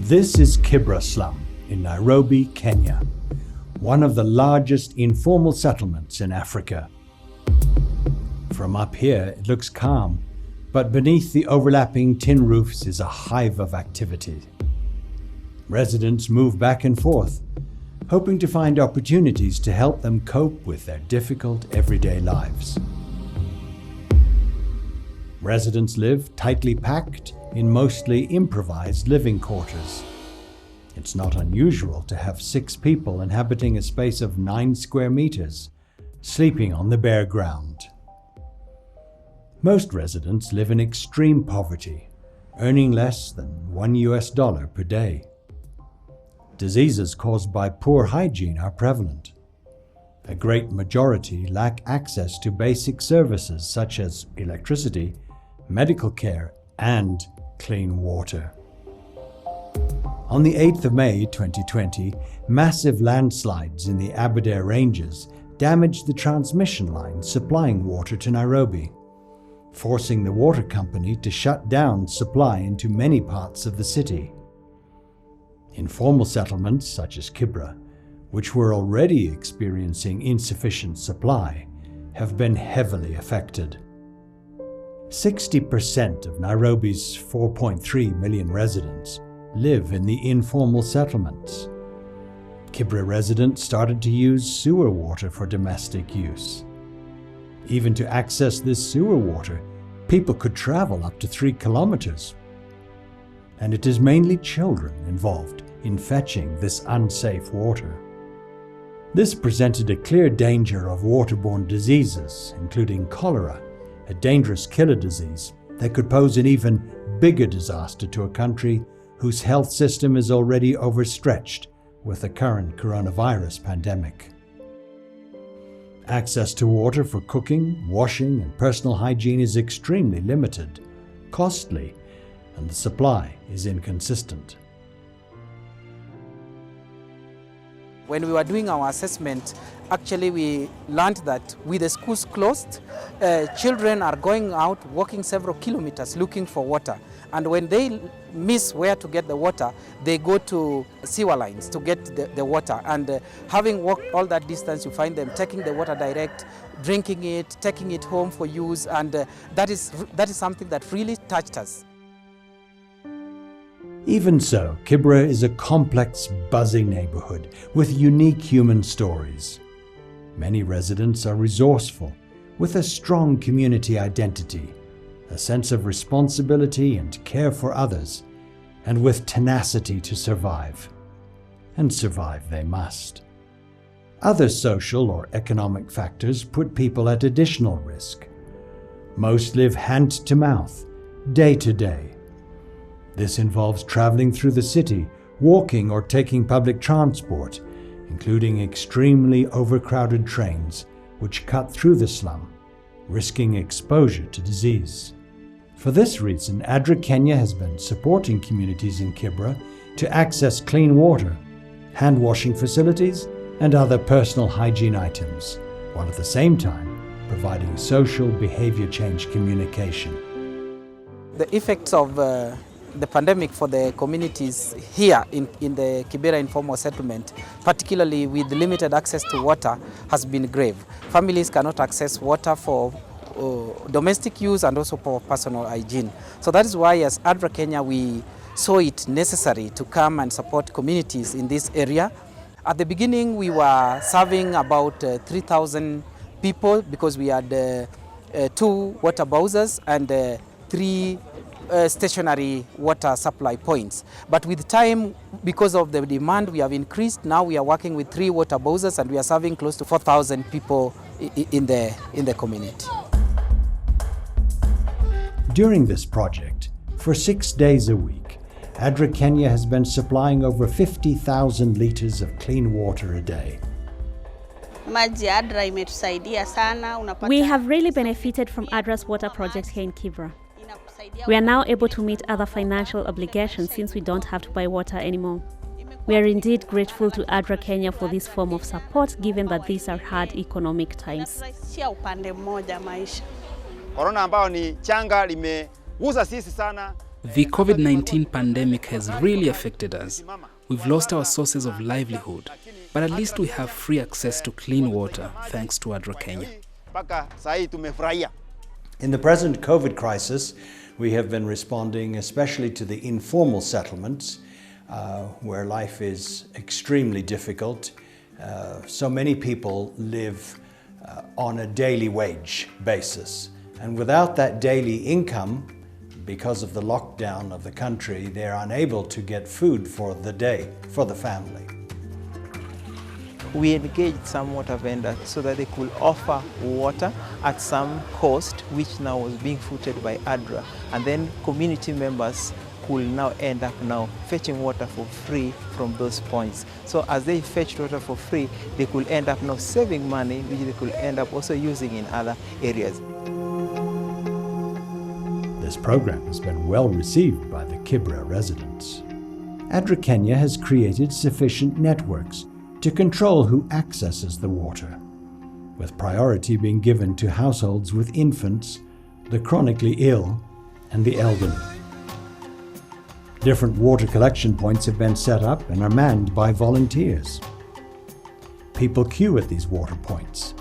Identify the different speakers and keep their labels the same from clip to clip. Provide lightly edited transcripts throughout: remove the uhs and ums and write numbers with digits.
Speaker 1: This is Kibra slum in Nairobi, Kenya, one of the largest informal settlements in Africa. From up here, it looks calm, but beneath the overlapping tin roofs is a hive of activity. Residents move back and forth, hoping to find opportunities to help them cope with their difficult everyday lives. Residents live tightly packed in mostly improvised living quarters. It's not unusual to have 6 people inhabiting a space of 9 square meters, sleeping on the bare ground. Most residents live in extreme poverty, earning less than $1 per day. Diseases caused by poor hygiene are prevalent. A great majority lack access to basic services such as electricity, medical care, and clean water. On the 8th of May 2020, massive landslides in the ADRA Ranges damaged the transmission line supplying water to Nairobi, forcing the water company to shut down supply into many parts of the city. Informal settlements such as Kibra, which were already experiencing insufficient supply, have been heavily affected. 60% of Nairobi's 4.3 million residents live in the informal settlements. Kibra residents started to use sewer water for domestic use. Even to access this sewer water, people could travel up to 3 kilometers. And it is mainly children involved in fetching this unsafe water. This presented a clear danger of waterborne diseases, including cholera, a dangerous killer disease that could pose an even bigger disaster to a country whose health system is already overstretched with the current coronavirus pandemic. Access to water for cooking, washing, and personal hygiene is extremely limited, costly, and the supply is inconsistent.
Speaker 2: When we were doing our assessment, actually we learned that with the schools closed, children are going out walking several kilometers looking for water. And when they miss where to get the water, they go to sewer lines to get the water. And having walked all that distance, you find them taking the water direct, drinking it, taking it home for use. And that is something that really touched us.
Speaker 1: Even so, Kibra is a complex, buzzing neighborhood with unique human stories. Many residents are resourceful, with a strong community identity, a sense of responsibility and care for others, and with tenacity to survive. And survive they must. Other social or economic factors put people at additional risk. Most live hand to mouth, day to day. This involves traveling through the city, walking or taking public transport, including extremely overcrowded trains which cut through the slum, risking exposure to disease. For this reason, ADRA Kenya has been supporting communities in Kibra to access clean water, hand washing facilities, and other personal hygiene items, while at the same time providing social behavior change communication.
Speaker 2: The effects of the pandemic for the communities here in the Kibera informal settlement, particularly with limited access to water, has been grave. Families cannot access water for domestic use and also for personal hygiene. So that is why as ADRA Kenya we saw it necessary to come and support communities in this area. At the beginning we were serving about 3,000 people because we had 2 water bowsers and 3 stationary water supply points. But with time, because of the demand, we have increased. Now we are working with 3 water bowsers and we are serving close to 4,000 people in the community.
Speaker 1: During this project, for 6 days a week, ADRA Kenya has been supplying over 50,000 liters of clean water a day.
Speaker 3: We have really benefited from ADRA's water project here in Kibra. We are now able to meet other financial obligations since we don't have to buy water anymore. We are indeed grateful to ADRA Kenya for this form of support, given that these are hard economic times.
Speaker 4: Corona ambao ni changa limegusa sisi sana. The COVID-19 pandemic has really affected us. We've lost our sources of livelihood, but at least we have free access to clean water thanks to ADRA Kenya.
Speaker 1: In the present COVID crisis, we have been responding especially to the informal settlements where life is extremely difficult. So many people live on a daily wage basis, and without that daily income, because of the lockdown of the country, they're unable to get food for the day, for the family.
Speaker 5: We engaged some water vendors so that they could offer water at some cost, which now was being footed by ADRA, and then community members could now end up fetching water for free from those points. So as they fetched water for free, they could end up now saving money, which they could end up also using in other areas.
Speaker 1: This program has been well received by the Kibra residents. ADRA Kenya has created sufficient networks to control who accesses the water, with priority being given to households with infants, the chronically ill, and the elderly. Different water collection points have been set up and are manned by volunteers. People queue at these water points,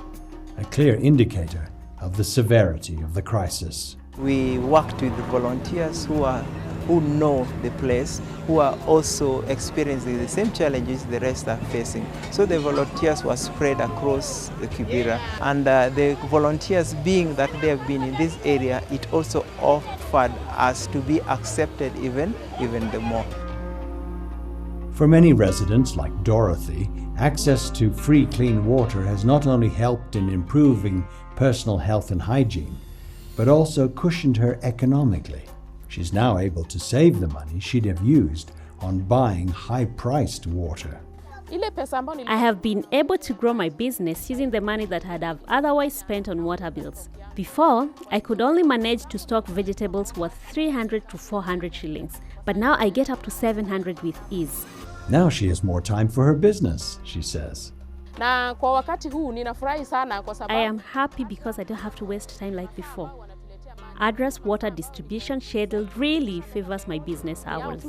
Speaker 1: a clear indicator of the severity of the crisis.
Speaker 5: We worked with volunteers who know the place, who are also experiencing the same challenges the rest are facing. So the volunteers were spread across the Kibera, and the volunteers, being that they have been in this area, it also offered us to be accepted even the more.
Speaker 1: For many residents like Dorothy, access to free clean water has not only helped in improving personal health and hygiene, but also cushioned her economically. She's now able to save the money she'd have used on buying high-priced water.
Speaker 3: I have been able to grow my business using the money that I'd have otherwise spent on water bills. Before, I could only manage to stock vegetables worth 300 to 400 shillings, but now I get up to 700 with ease.
Speaker 1: Now she has more time for her business, she says.
Speaker 3: I am happy because I don't have to waste time like before. ADRA's water distribution schedule really favors my business hours.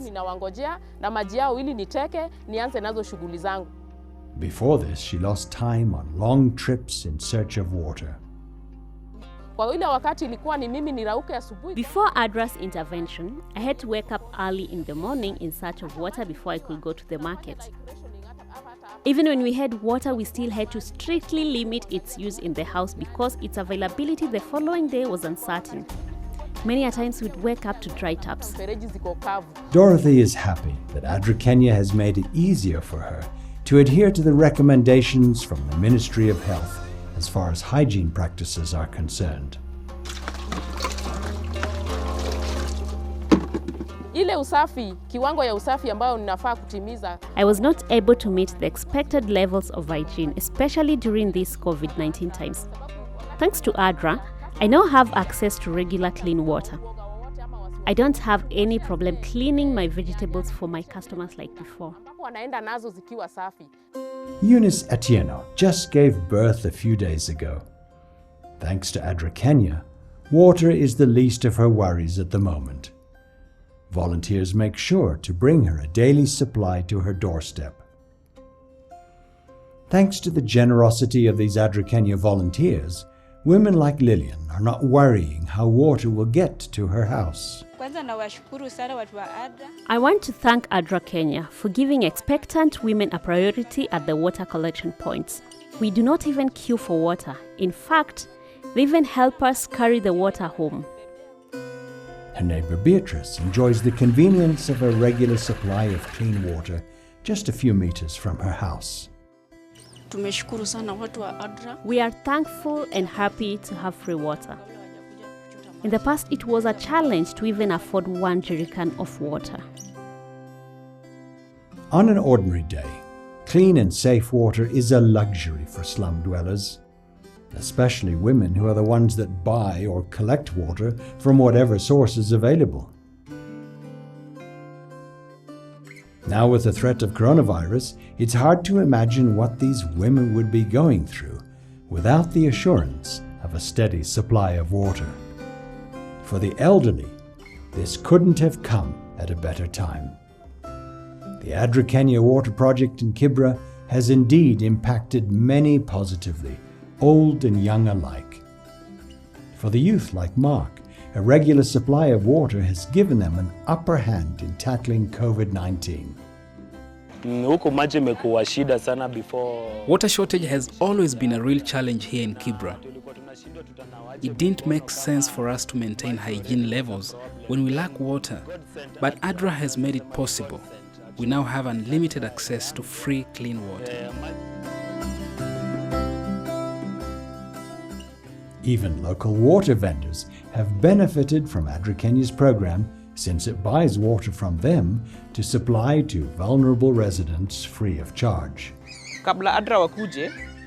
Speaker 1: Before this, she lost time on long trips in search of water.
Speaker 3: Before ADRA's intervention, I had to wake up early in the morning in search of water before I could go to the market. Even when we had water, we still had to strictly limit its use in the house because its availability the following day was uncertain. Many a times we'd wake up to dry taps.
Speaker 1: Dorothy is happy that ADRA Kenya has made it easier for her to adhere to the recommendations from the Ministry of Health as far as hygiene practices are concerned.
Speaker 3: I was not able to meet the expected levels of hygiene, especially during these COVID-19 times. Thanks to ADRA, I now have access to regular clean water. I don't have any problem cleaning my vegetables for my customers like before.
Speaker 1: Eunice Atieno just gave birth a few days ago. Thanks to ADRA Kenya, water is the least of her worries at the moment. Volunteers make sure to bring her a daily supply to her doorstep. Thanks to the generosity of these ADRA Kenya volunteers, women like Lillian are not worrying how water will get to her house.
Speaker 3: I want to thank ADRA Kenya for giving expectant women a priority at the water collection points. We do not even queue for water. In fact, they even help us carry the water home.
Speaker 1: Her neighbor Beatrice enjoys the convenience of a regular supply of clean water just a few meters from her house.
Speaker 3: We are thankful and happy to have free water. In the past, it was a challenge to even afford 1 jerrycan of water.
Speaker 1: On an ordinary day, clean and safe water is a luxury for slum dwellers, especially women who are the ones that buy or collect water from whatever source is available. Now, with the threat of coronavirus, it's hard to imagine what these women would be going through without the assurance of a steady supply of water. For the elderly, This couldn't have come at a better time. The ADRA Kenya water project in Kibra has indeed impacted many positively, old and young alike. For the youth like Mark, a regular supply of water has given them an upper hand in tackling COVID-19.
Speaker 4: Water shortage has always been a real challenge here in Kibra. It didn't make sense for us to maintain hygiene levels when we lack water, but ADRA has made it possible. We now have unlimited access to free, clean water.
Speaker 1: Even local water vendors have benefited from ADRA Kenya's program, since it buys water from them to supply to vulnerable residents free of charge.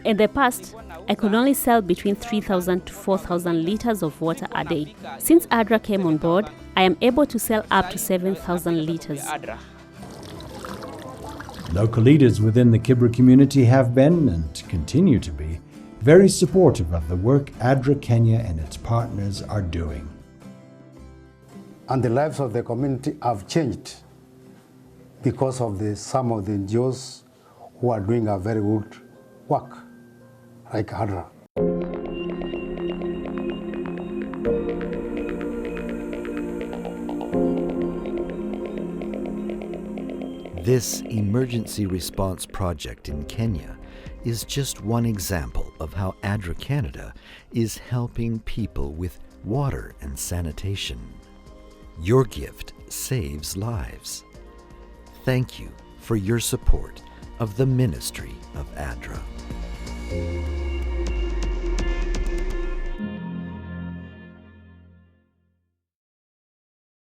Speaker 3: In the past, I could only sell between 3,000 to 4,000 liters of water a day. Since ADRA came on board, I am able to sell up to 7,000 liters.
Speaker 1: Local leaders within the Kibra community have been, and continue to be, very supportive of the work ADRA Kenya and its partners are doing.
Speaker 6: And the lives of the community have changed because of some of the NGOs who are doing a very good work, like ADRA.
Speaker 7: This emergency response project in Kenya is just one example of how ADRA Canada is helping people with water and sanitation. Your gift saves lives. Thank you for your support of the ministry of ADRA.